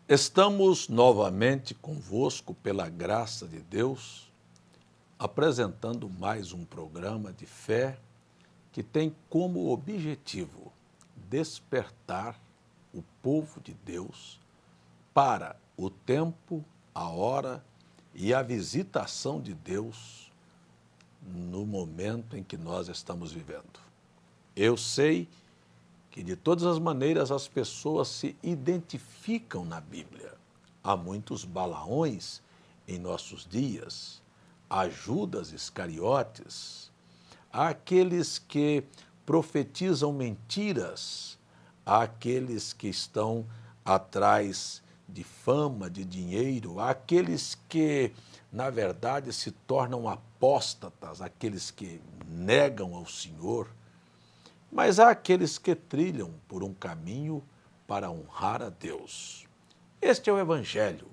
Estamos novamente convosco, pela graça de Deus, apresentando mais um programa de fé que tem como objetivo despertar o povo de Deus para o tempo, a hora e a visitação de Deus no momento em que nós estamos vivendo. Eu sei que de todas as maneiras as pessoas se identificam na Bíblia. Há muitos Balaões em nossos dias, há Judas Iscariotes, há aqueles que profetizam mentiras, há aqueles que estão atrás de fama, de dinheiro, há aqueles que, na verdade, se tornam apóstatas, aqueles que negam ao Senhor. Mas há aqueles que trilham por um caminho para honrar a Deus. Este é o Evangelho,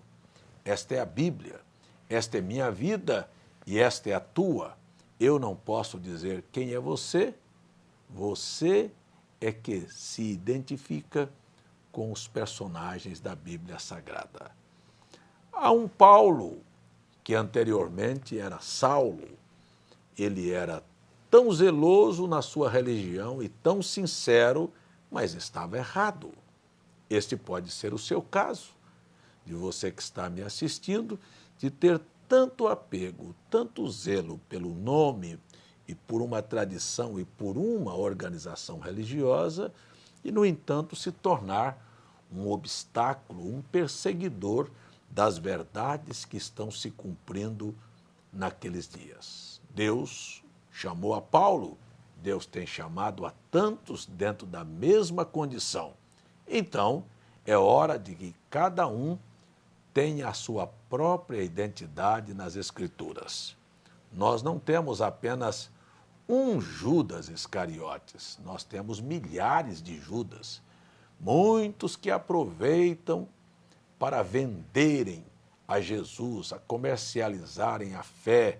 esta é a Bíblia, esta é minha vida e esta é a tua. Eu não posso dizer quem é você, você é que se identifica com os personagens da Bíblia Sagrada. Há um Paulo, que anteriormente era Saulo, ele era tão zeloso na sua religião e tão sincero, mas estava errado. Este pode ser o seu caso, de você que está me assistindo, de ter tanto apego, tanto zelo pelo nome e por uma tradição e por uma organização religiosa e, no entanto, se tornar um obstáculo, um perseguidor das verdades que estão se cumprindo naqueles dias. Deus chamou a Paulo, Deus tem chamado a tantos dentro da mesma condição. Então, é hora de que cada um tenha a sua própria identidade nas Escrituras. Nós não temos apenas um Judas Iscariotes, nós temos milhares de Judas, muitos que aproveitam para venderem a Jesus, a comercializarem a fé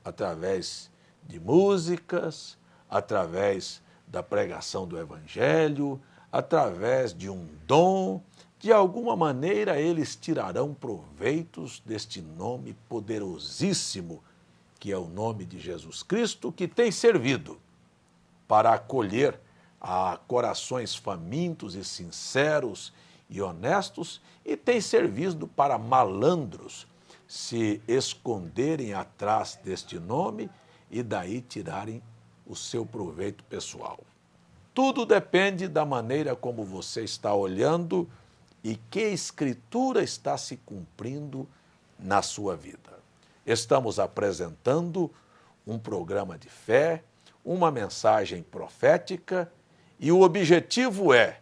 através de músicas, através da pregação do Evangelho, através de um dom. De alguma maneira eles tirarão proveitos deste nome poderosíssimo, que é o nome de Jesus Cristo, que tem servido para acolher a corações famintos e sinceros e honestos, e tem servido para malandros se esconderem atrás deste nome e daí tirarem o seu proveito pessoal. Tudo depende da maneira como você está olhando e que escritura está se cumprindo na sua vida. Estamos apresentando um programa de fé, uma mensagem profética, e o objetivo é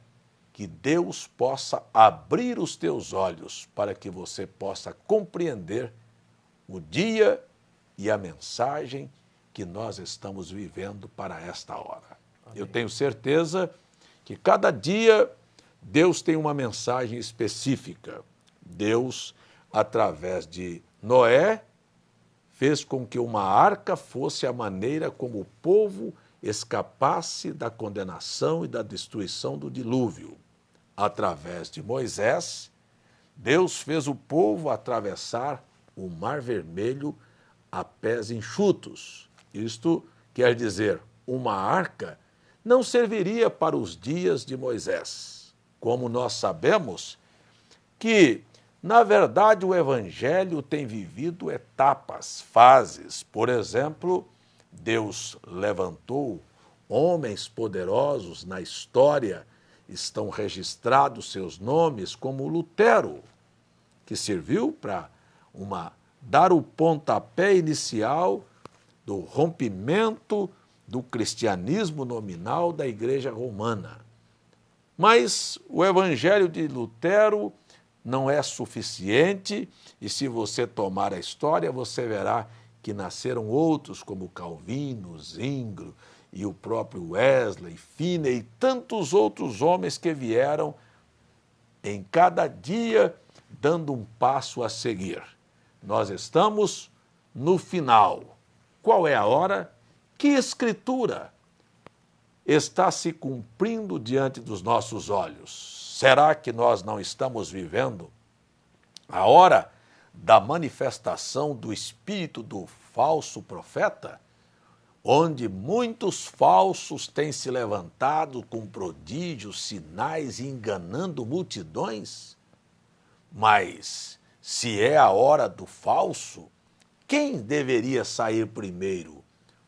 que Deus possa abrir os teus olhos para que você possa compreender o dia e a mensagem que nós estamos vivendo para esta hora. Amém. Eu tenho certeza que cada dia Deus tem uma mensagem específica. Deus, através de Noé, fez com que uma arca fosse a maneira como o povo escapasse da condenação e da destruição do dilúvio. Através de Moisés, Deus fez o povo atravessar o Mar Vermelho a pés enxutos. Isto quer dizer, uma arca não serviria para os dias de Moisés. Como nós sabemos que, na verdade, o Evangelho tem vivido etapas, fases. Por exemplo, Deus levantou homens poderosos na história, estão registrados seus nomes, como Lutero, que serviu para dar o pontapé inicial do rompimento do cristianismo nominal da Igreja Romana. Mas o Evangelho de Lutero não é suficiente, e se você tomar a história, você verá que nasceram outros como Calvino, Zwingli e o próprio Wesley, Finney e tantos outros homens que vieram em cada dia dando um passo a seguir. Nós estamos no final. Qual é a hora? Que escritura está se cumprindo diante dos nossos olhos? Será que nós não estamos vivendo a hora da manifestação do espírito do falso profeta, onde muitos falsos têm se levantado com prodígios, sinais e enganando multidões? Mas, se é a hora do falso, quem deveria sair primeiro,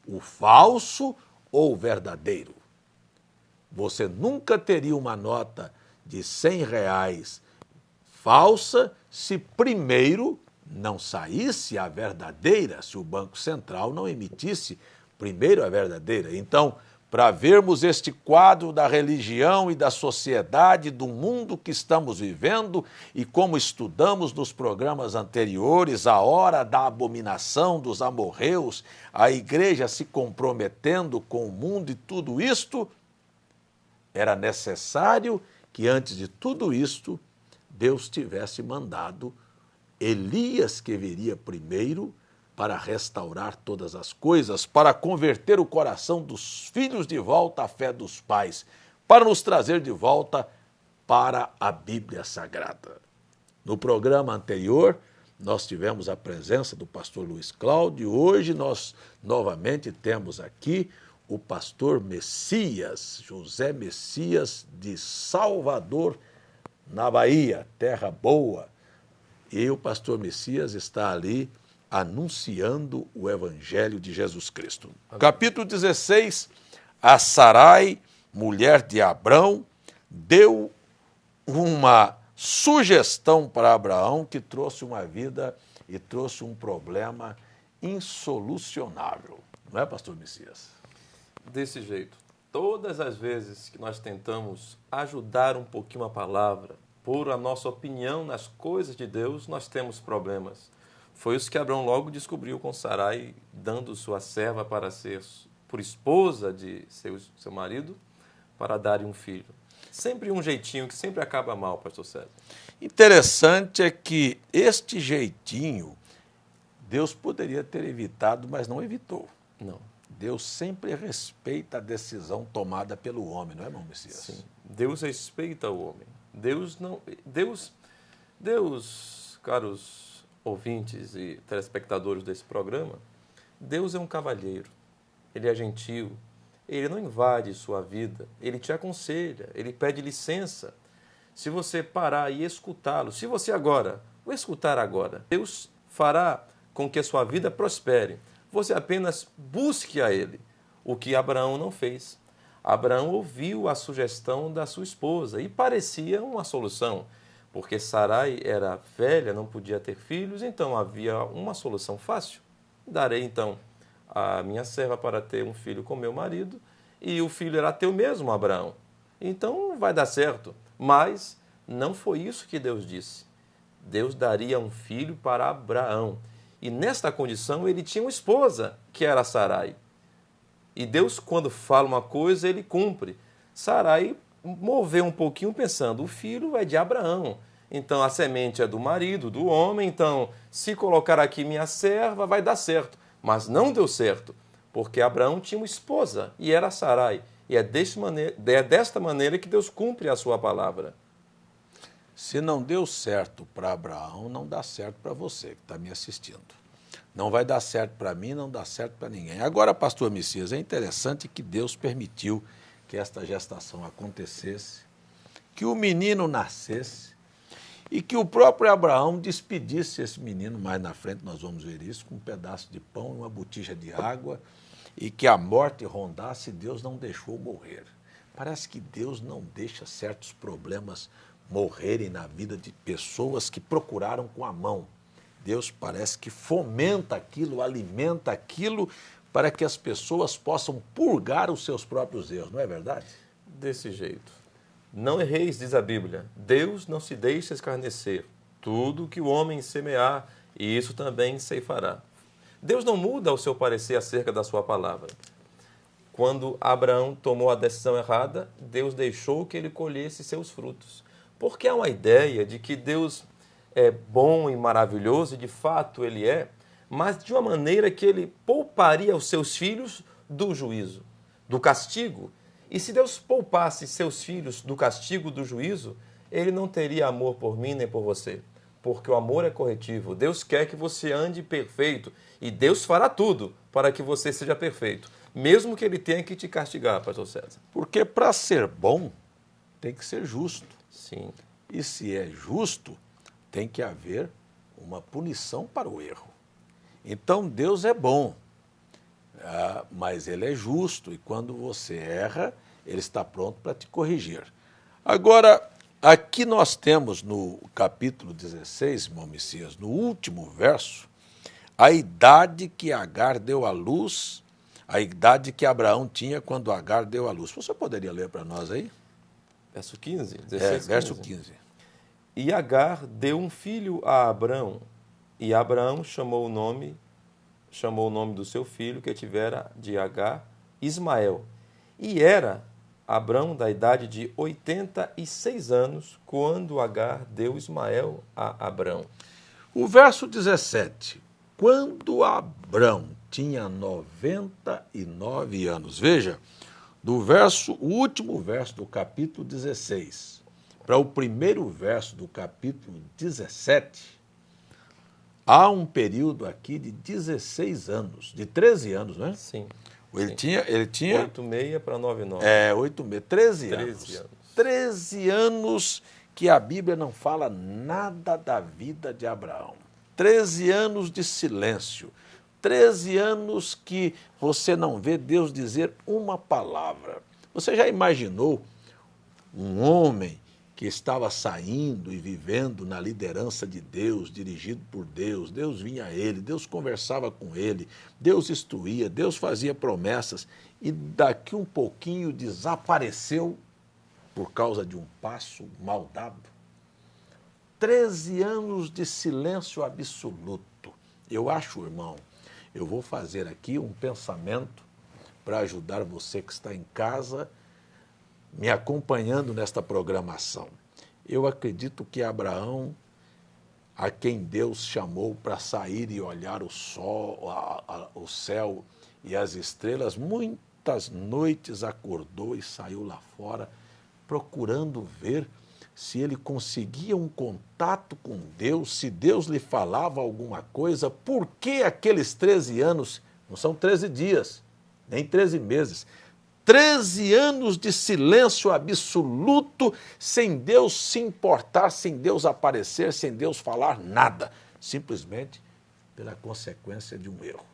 o falso ou o verdadeiro? Você nunca teria uma nota de R$ 100 falsa se primeiro não saísse a verdadeira, se o Banco Central não emitisse primeiro a verdadeira. Então, para vermos este quadro da religião e da sociedade, do mundo que estamos vivendo, e como estudamos nos programas anteriores, a hora da abominação dos amorreus, a igreja se comprometendo com o mundo e tudo isto, era necessário que antes de tudo isto, Deus tivesse mandado Elias, que viria primeiro, para restaurar todas as coisas, para converter o coração dos filhos de volta à fé dos pais, para nos trazer de volta para a Bíblia Sagrada. No programa anterior, nós tivemos a presença do pastor Luiz Cláudio, hoje nós novamente temos aqui o pastor Messias, José Messias de Salvador, na Bahia, terra boa. E o pastor Messias está ali anunciando o Evangelho de Jesus Cristo. Amém. Capítulo 16, a Sarai, mulher de Abrão, deu uma sugestão para Abraão que trouxe uma vida e trouxe um problema insolucionável. Não é, pastor Messias? Desse jeito. Todas as vezes que nós tentamos ajudar um pouquinho a palavra, pôr a nossa opinião nas coisas de Deus, nós temos problemas. Foi isso que Abraão logo descobriu com Sarai, dando sua serva para ser por esposa de seu marido, para dar um filho. Sempre um jeitinho que sempre acaba mal, pastor César. Interessante é que este jeitinho Deus poderia ter evitado, mas não evitou. Não. Deus sempre respeita a decisão tomada pelo homem, não é, irmão Messias? Sim. Deus respeita o homem. Deus, caros ouvintes e telespectadores desse programa, Deus é um cavalheiro. Ele é gentil. Ele não invade sua vida. Ele te aconselha. Ele pede licença. Se você parar e escutá-lo, se você o escutar agora, Deus fará com que a sua vida prospere. Você apenas busque a Ele, o que Abraão não fez. Abraão ouviu a sugestão da sua esposa e parecia uma solução, porque Sarai era velha, não podia ter filhos, então havia uma solução fácil. Darei então a minha serva para ter um filho com meu marido, e o filho era teu mesmo, Abraão. Então vai dar certo. Mas não foi isso que Deus disse. Deus daria um filho para Abraão. E nesta condição ele tinha uma esposa, que era Sarai. E Deus, quando fala uma coisa, ele cumpre. Sarai moveu um pouquinho pensando, o filho é de Abraão. Então a semente é do marido, do homem. Então, se colocar aqui minha serva, vai dar certo. Mas não deu certo, porque Abraão tinha uma esposa e era Sarai. E é desta maneira que Deus cumpre a sua palavra. Se não deu certo para Abraão, não dá certo para você que está me assistindo. Não vai dar certo para mim, não dá certo para ninguém. Agora, pastor Messias, é interessante que Deus permitiu que esta gestação acontecesse, que o menino nascesse e que o próprio Abraão despedisse esse menino. Mais na frente nós vamos ver isso, com um pedaço de pão e uma botija de água, e que a morte rondasse, Deus não deixou morrer. Parece que Deus não deixa certos problemas morrerem na vida de pessoas que procuraram com a mão. Deus parece que fomenta aquilo, alimenta aquilo, para que as pessoas possam purgar os seus próprios erros, não é verdade? Desse jeito. Não erreis, diz a Bíblia. Deus não se deixa escarnecer. Tudo que o homem semear, e isso também ceifará. Deus não muda o seu parecer acerca da sua palavra. Quando Abraão tomou a decisão errada, Deus deixou que ele colhesse seus frutos. Porque há uma ideia de que Deus é bom e maravilhoso, e de fato ele é, mas de uma maneira que ele pouparia os seus filhos do juízo, do castigo. E se Deus poupasse seus filhos do castigo, do juízo, ele não teria amor por mim nem por você. porque o amor é corretivo. Deus quer que você ande perfeito e Deus fará tudo para que você seja perfeito, mesmo que Ele tenha que te castigar, pastor César. Porque para ser bom, tem que ser justo. Sim. E se é justo, tem que haver uma punição para o erro. Então Deus é bom, mas Ele é justo e quando você erra, Ele está pronto para te corrigir. Agora, aqui nós temos no capítulo 16, irmão Messias, no último verso, a idade que Agar deu à luz, a idade que Abraão tinha quando Agar deu à luz. Você poderia ler para nós aí? Verso 15, 16, verso 15. E Agar deu um filho a Abrão, e Abraão chamou o nome do seu filho que tivera de Agar, Ismael. E era Abrão da idade de 86 anos, quando Agar deu Ismael a Abrão. O verso 17. Quando Abrão tinha 99 anos. Veja, o último verso do capítulo 16 para o primeiro verso do capítulo 17, há um período aqui de 16 anos, de 13 anos, né? Sim. Ele sim. tinha 8,6 para 9,9. 8,6, 13 anos. 13 anos que a Bíblia não fala nada da vida de Abraão. 13 anos de silêncio. 13 anos que você não vê Deus dizer uma palavra. Você já imaginou um homem que estava saindo e vivendo na liderança de Deus, dirigido por Deus, Deus vinha a ele, Deus conversava com ele, Deus instruía, Deus fazia promessas e daqui um pouquinho desapareceu por causa de um passo mal dado? 13 anos de silêncio absoluto. Eu acho, irmão, eu vou fazer aqui um pensamento para ajudar você que está em casa me acompanhando nesta programação. Eu acredito que Abraão, a quem Deus chamou para sair e olhar o sol, o céu e as estrelas, muitas noites acordou e saiu lá fora procurando ver se ele conseguia um contato com Deus, se Deus lhe falava alguma coisa, por que aqueles 13 anos, não são 13 dias, nem 13 meses, 13 anos de silêncio absoluto, sem Deus se importar, sem Deus aparecer, sem Deus falar nada, simplesmente pela consequência de um erro.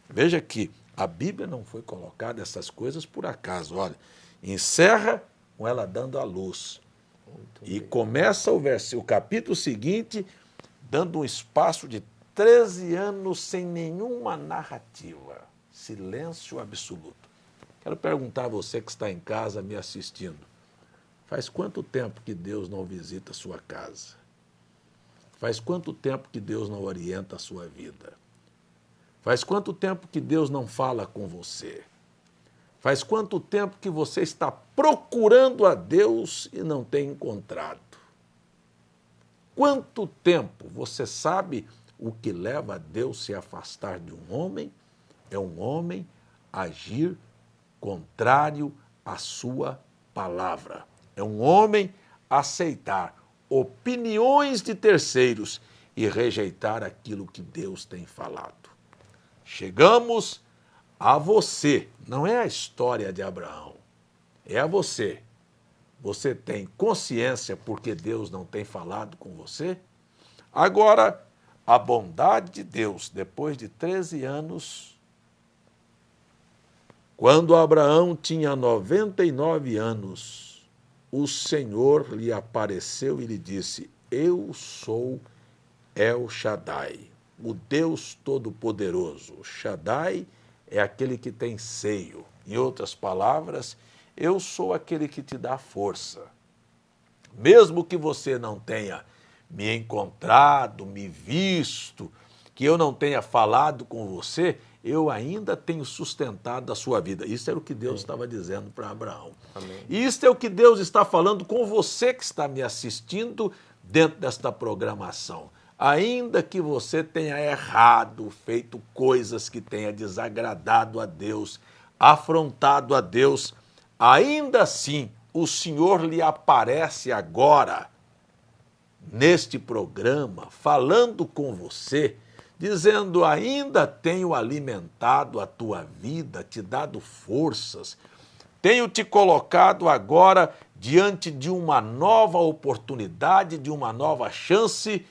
Veja que a Bíblia não foi colocada essas coisas por acaso. Olha, encerra com ela dando a luz. E começa o capítulo seguinte dando um espaço de 13 anos sem nenhuma narrativa. Silêncio absoluto. Quero perguntar a você que está em casa me assistindo, faz quanto tempo que Deus não visita a sua casa? Faz quanto tempo que Deus não orienta a sua vida? Faz quanto tempo que Deus não fala com você? Faz quanto tempo que você está procurando a Deus e não tem encontrado? Quanto tempo você sabe o que leva a Deus se afastar de um homem? É um homem agir contrário à sua palavra. É um homem aceitar opiniões de terceiros e rejeitar aquilo que Deus tem falado. Chegamos a você, não é a história de Abraão, é a você. Você tem consciência porque Deus não tem falado com você? Agora, a bondade de Deus, depois de 13 anos, quando Abraão tinha 99 anos, o Senhor lhe apareceu e lhe disse: Eu sou El Shaddai, o Deus Todo-Poderoso. Shaddai é aquele que tem seio. Em outras palavras, eu sou aquele que te dá força. Mesmo que você não tenha me encontrado, me visto, que eu não tenha falado com você, eu ainda tenho sustentado a sua vida. Isso era o que Deus estava dizendo para Abraão. Amém. E isso é o que Deus está falando com você que está me assistindo dentro desta programação. Ainda que você tenha errado, feito coisas que tenha desagradado a Deus, afrontado a Deus, ainda assim o Senhor lhe aparece agora, neste programa, falando com você, dizendo: ainda tenho alimentado a tua vida, te dado forças, tenho te colocado agora diante de uma nova oportunidade, de uma nova chance,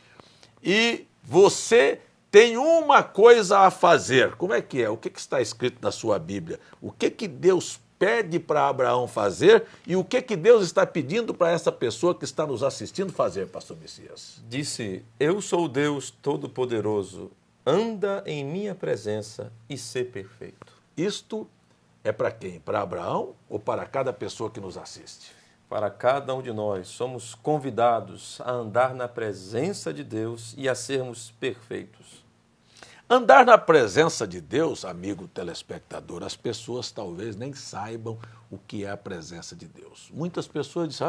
e você tem uma coisa a fazer. Como é que é? O que está escrito na sua Bíblia? O que Deus pede para Abraão fazer e o que Deus está pedindo para essa pessoa que está nos assistindo fazer, pastor Messias? Disse: eu sou o Deus Todo-Poderoso, anda em minha presença e ser perfeito. Isto é para quem? Para Abraão ou para cada pessoa que nos assiste? Para cada um de nós, somos convidados a andar na presença de Deus e a sermos perfeitos. Andar na presença de Deus, amigo telespectador, as pessoas talvez nem saibam o que é a presença de Deus. Muitas pessoas dizem: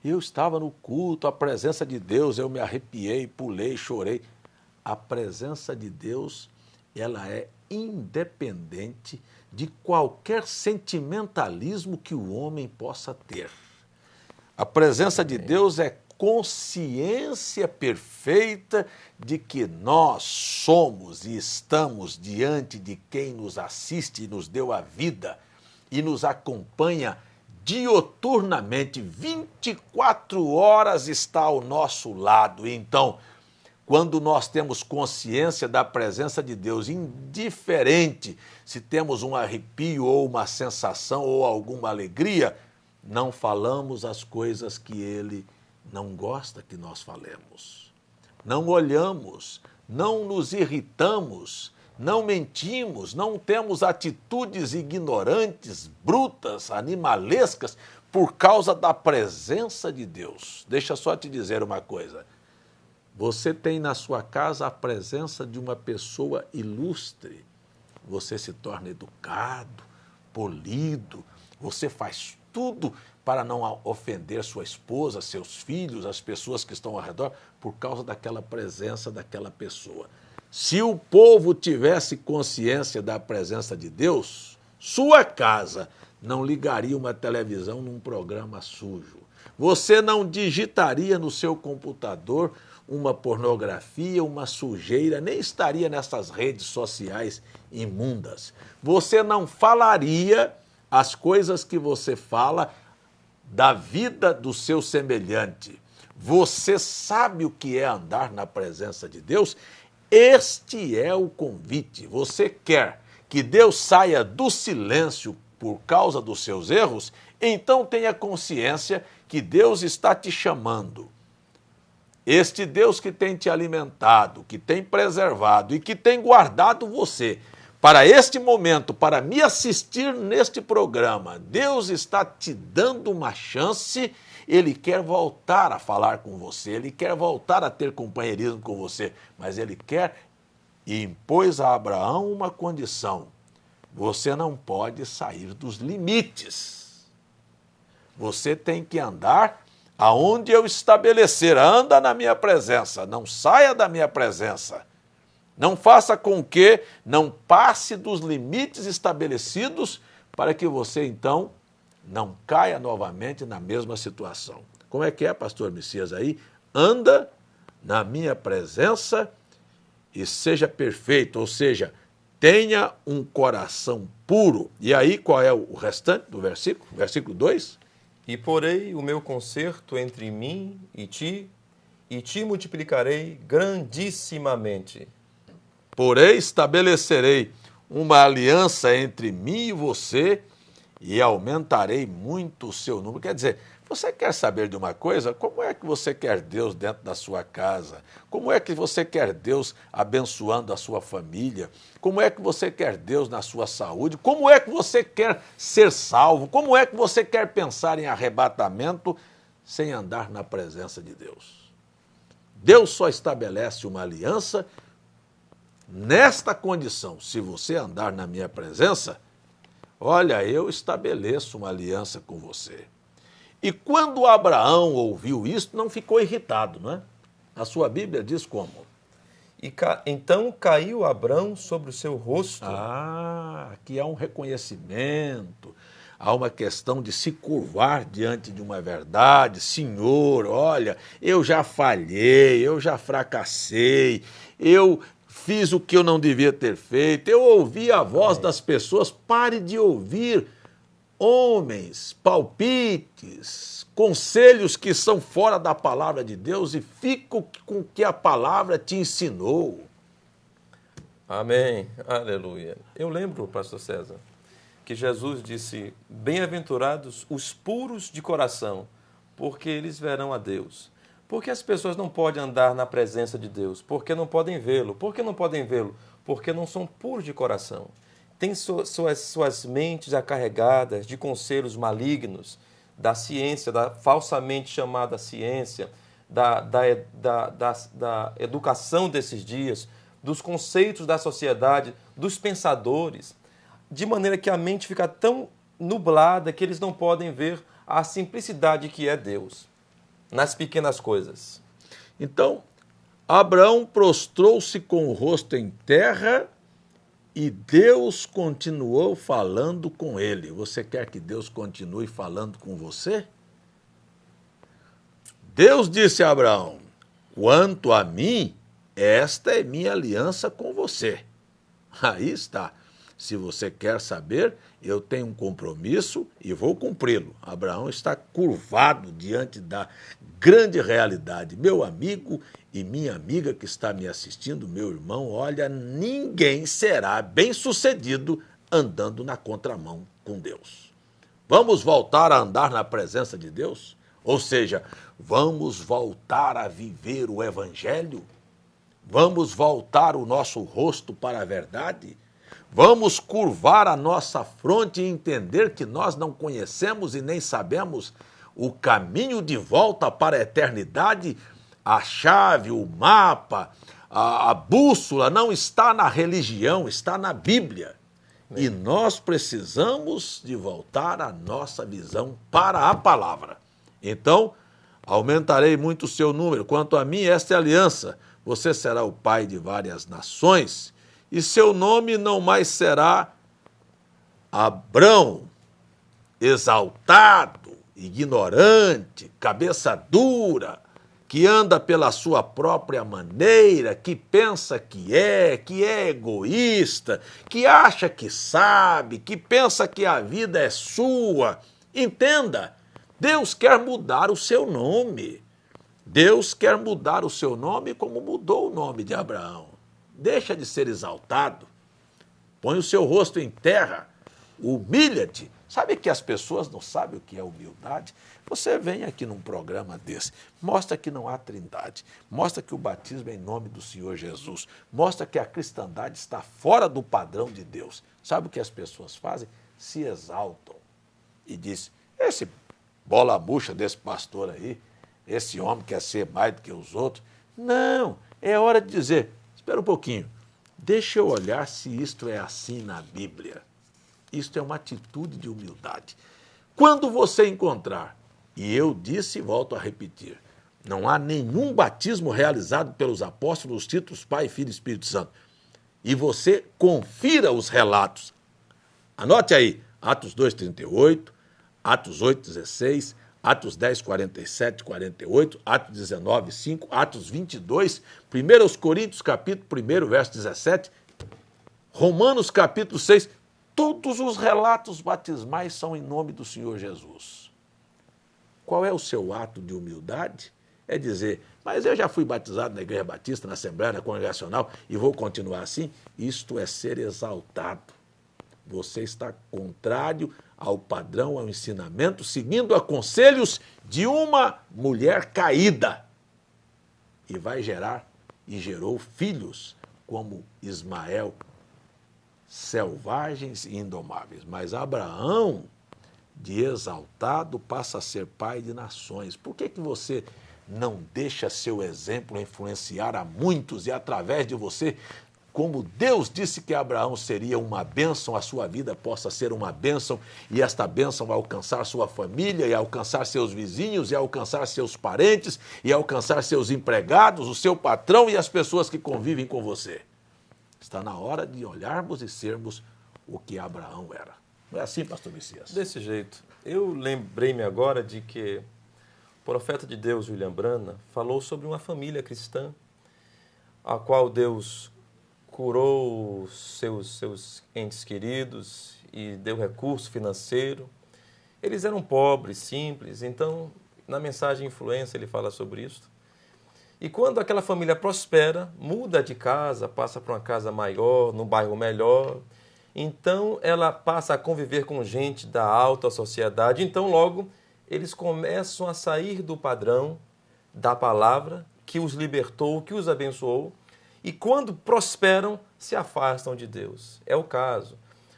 eu estava no culto, a presença de Deus, eu me arrepiei, pulei, chorei. A presença de Deus, ela é independente de qualquer sentimentalismo que o homem possa ter. A presença de Deus é consciência perfeita de que nós somos e estamos diante de quem nos assiste e nos deu a vida e nos acompanha dioturnamente, 24 horas está ao nosso lado. Então, quando nós temos consciência da presença de Deus, indiferente se temos um arrepio ou uma sensação ou alguma alegria, não falamos as coisas que Ele não gosta que nós falemos. Não olhamos, não nos irritamos, não mentimos, não temos atitudes ignorantes, brutas, animalescas, por causa da presença de Deus. Deixa só te dizer uma coisa. Você tem na sua casa a presença de uma pessoa ilustre. Você se torna educado, polido, você faz tudo para não ofender sua esposa, seus filhos, as pessoas que estão ao redor, por causa daquela presença daquela pessoa. Se o povo tivesse consciência da presença de Deus, sua casa não ligaria uma televisão num programa sujo. Você não digitaria no seu computador uma pornografia, uma sujeira, nem estaria nessas redes sociais imundas. Você não falaria as coisas que você fala da vida do seu semelhante. Você sabe o que é andar na presença de Deus? Este é o convite. Você quer que Deus saia do silêncio por causa dos seus erros? Então tenha consciência que Deus está te chamando. Este Deus que tem te alimentado, que tem preservado e que tem guardado você para este momento, para me assistir neste programa, Deus está te dando uma chance. Ele quer voltar a falar com você, Ele quer voltar a ter companheirismo com você, mas Ele quer e impôs a Abraão uma condição: você não pode sair dos limites. Você tem que andar aonde eu estabelecer, anda na minha presença, não saia da minha presença. Não faça com que não passe dos limites estabelecidos para que você, então, não caia novamente na mesma situação. Como é que é, pastor Messias, aí? Anda na minha presença e seja perfeito, ou seja, tenha um coração puro. E aí, qual é o restante do versículo? Versículo 2? E porei o meu concerto entre mim e te multiplicarei grandissimamente. Porém, estabelecerei uma aliança entre mim e você e aumentarei muito o seu número. Quer dizer, você quer saber de uma coisa? Como é que você quer Deus dentro da sua casa? Como é que você quer Deus abençoando a sua família? Como é que você quer Deus na sua saúde? Como é que você quer ser salvo? Como é que você quer pensar em arrebatamento sem andar na presença de Deus? Deus só estabelece uma aliança nesta condição: se você andar na minha presença, olha, eu estabeleço uma aliança com você. E quando Abraão ouviu isso, não ficou irritado, não é? A sua Bíblia diz como? Então caiu Abrão sobre o seu rosto. Aqui há um reconhecimento. há uma questão de se curvar diante de uma verdade. Senhor, olha, eu já falhei, eu já fracassei, eu fiz o que eu não devia ter feito, eu ouvi a voz das pessoas. Pare de ouvir homens, palpites, conselhos que são fora da palavra de Deus e fique com o que a palavra te ensinou. Amém, aleluia. Eu lembro, pastor César, que Jesus disse: bem-aventurados os puros de coração, porque eles verão a Deus. Porque as pessoas não podem andar na presença de Deus, porque não podem vê-lo. Por que não podem vê-lo? Porque não são puros de coração. Têm suas mentes acarregadas de conselhos malignos, da ciência, da falsamente chamada ciência, da educação desses dias, dos conceitos da sociedade, dos pensadores, de maneira que a mente fica tão nublada que eles não podem ver a simplicidade que é Deus nas pequenas coisas. Então, Abraão prostrou-se com o rosto em terra e Deus continuou falando com ele. Você quer que Deus continue falando com você? Deus disse a Abraão: quanto a mim, esta é minha aliança com você. Aí está. Se você quer saber, eu tenho um compromisso e vou cumpri-lo. Abraão está curvado diante da grande realidade. Meu amigo e minha amiga que está me assistindo, meu irmão, olha, ninguém será bem-sucedido andando na contramão com Deus. Vamos voltar a andar na presença de Deus? Ou seja, vamos voltar a viver o Evangelho? Vamos voltar o nosso rosto para a verdade? Vamos curvar a nossa fronte e entender que nós não conhecemos e nem sabemos o caminho de volta para a eternidade? A chave, o mapa, a bússola não está na religião, está na Bíblia. E nós precisamos de voltar a nossa visão para a palavra. Então, aumentarei muito o seu número. Quanto a mim, esta é a aliança. Você será o pai de várias nações, e seu nome não mais será Abrão, exaltado, ignorante, cabeça dura, que anda pela sua própria maneira, que pensa que é egoísta, que acha que sabe, que pensa que a vida é sua. Entenda, Deus quer mudar o seu nome. Deus quer mudar o seu nome como mudou o nome de Abraão. Deixa de ser exaltado, põe o seu rosto em terra, humilha-te. Sabe que as pessoas não sabem o que é humildade? Você vem aqui num programa desse, mostra que não há trindade, mostra que o batismo é em nome do Senhor Jesus, mostra que a cristandade está fora do padrão de Deus. Sabe o que as pessoas fazem? Se exaltam e dizem: esse bola murcha desse pastor aí, esse homem quer ser mais do que os outros. Não, é hora de dizer: espera um pouquinho, deixa eu olhar se isto é assim na Bíblia. Isto é uma atitude de humildade. Quando você encontrar, e eu disse e volto a repetir, não há nenhum batismo realizado pelos apóstolos, os títulos Pai, Filho e Espírito Santo, e você confira os relatos, anote aí, Atos 2:38, Atos 8:16, Atos 10:47, 48, Atos 19:5, Atos 22, 1 Coríntios capítulo 1, verso 17, Romanos capítulo 6, todos os relatos batismais são em nome do Senhor Jesus. Qual é o seu ato de humildade? É dizer: mas eu já fui batizado na Igreja Batista, na Assembleia, na Congregacional e vou continuar assim? Isto é ser exaltado. Você está contrário ao padrão, ao ensinamento, seguindo a conselhos de uma mulher caída. E vai gerar, e gerou filhos como Ismael, selvagens e indomáveis. Mas Abraão, de exaltado, passa a ser pai de nações. Por que você não deixa seu exemplo influenciar a muitos e através de você, como Deus disse que Abraão seria uma bênção, a sua vida possa ser uma bênção e esta bênção vai alcançar sua família e alcançar seus vizinhos e alcançar seus parentes e alcançar seus empregados, o seu patrão e as pessoas que convivem com você? Está na hora de olharmos e sermos o que Abraão era. Não é assim, pastor Messias? Desse jeito. Eu lembrei-me agora de que o profeta de Deus, William Branham, falou sobre uma família cristã, a qual Deus curou seus entes queridos e deu recurso financeiro. Eles eram pobres, simples, então, na mensagem Influência, ele fala sobre isso. E quando aquela família prospera, muda de casa, passa para uma casa maior, num bairro melhor, então ela passa a conviver com gente da alta sociedade, então logo eles começam a sair do padrão da palavra que os libertou, que os abençoou, e quando prosperam, se afastam de Deus. É o caso.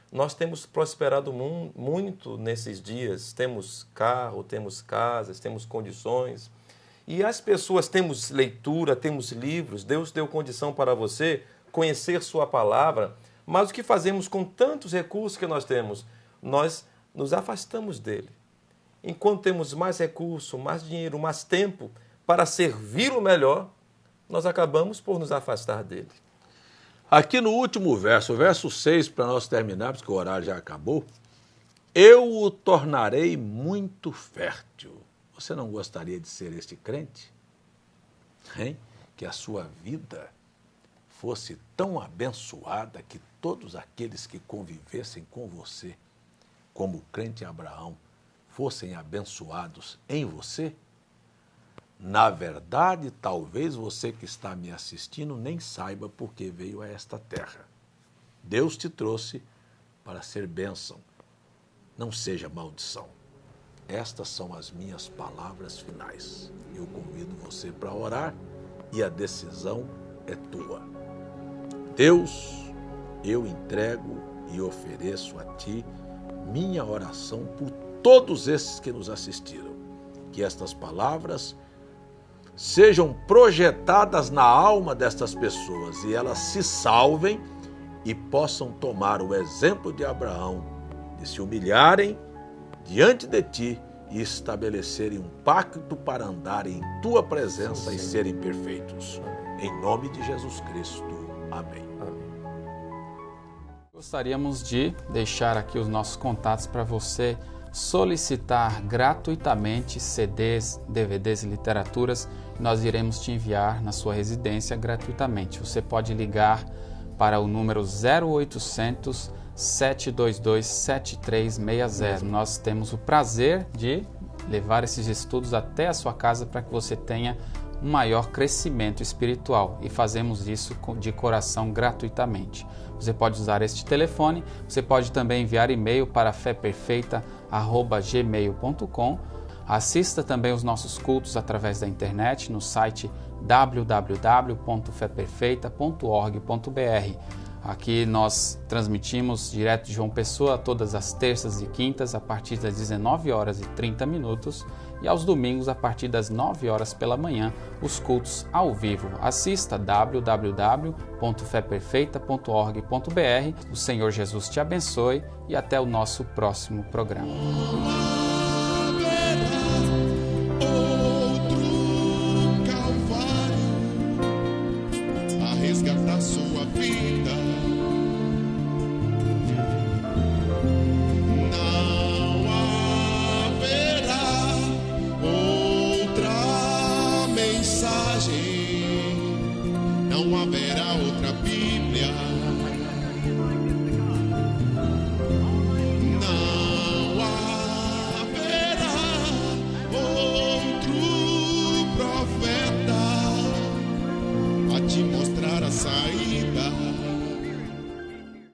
Nós temos prosperado muito nesses dias, temos carro, temos casas, temos condições, e as pessoas, temos leitura, temos livros, Deus deu condição para você conhecer sua palavra, mas o que fazemos com tantos recursos que nós temos? Nós nos afastamos dele. Enquanto temos mais recurso, mais dinheiro, mais tempo para servi-lo melhor, nós acabamos por nos afastar dele. Aqui no último verso, o verso 6, para nós terminarmos, que o horário já acabou, eu o tornarei muito fértil. Você não gostaria de ser este crente? Hein? Que a sua vida fosse tão abençoada que todos aqueles que convivessem com você, como o crente Abraão, fossem abençoados em você? Na verdade, talvez você que está me assistindo nem saiba por que veio a esta terra. Deus te trouxe para ser bênção, não seja maldição. Estas são as minhas palavras finais. Eu convido você para orar e a decisão é tua. Deus, eu entrego e ofereço a ti minha oração por todos esses que nos assistiram. Que estas palavras sejam projetadas na alma destas pessoas e elas se salvem e possam tomar o exemplo de Abraão, de se humilharem diante de ti e estabelecerem um pacto para andarem em tua presença e serem perfeitos. Em nome de Jesus Cristo. Amém. Gostaríamos de deixar aqui os nossos contatos para você solicitar gratuitamente CDs, DVDs e literaturas. Nós iremos te enviar na sua residência gratuitamente. Você pode ligar para o número 0800 722 7360. Nós temos o prazer de levar esses estudos até a sua casa para que você tenha um maior crescimento espiritual, e fazemos isso de coração gratuitamente. Você pode usar este telefone, você pode também enviar e-mail para feperfeita@gmail.com. Assista também os nossos cultos através da internet no site www.feperfeita.org.br. Aqui nós transmitimos direto de João Pessoa todas as terças e quintas a partir das 19h30 e aos domingos a partir das 9 horas pela manhã, os cultos ao vivo. Assista www.feperfeita.org.br. O Senhor Jesus te abençoe e até o nosso próximo programa.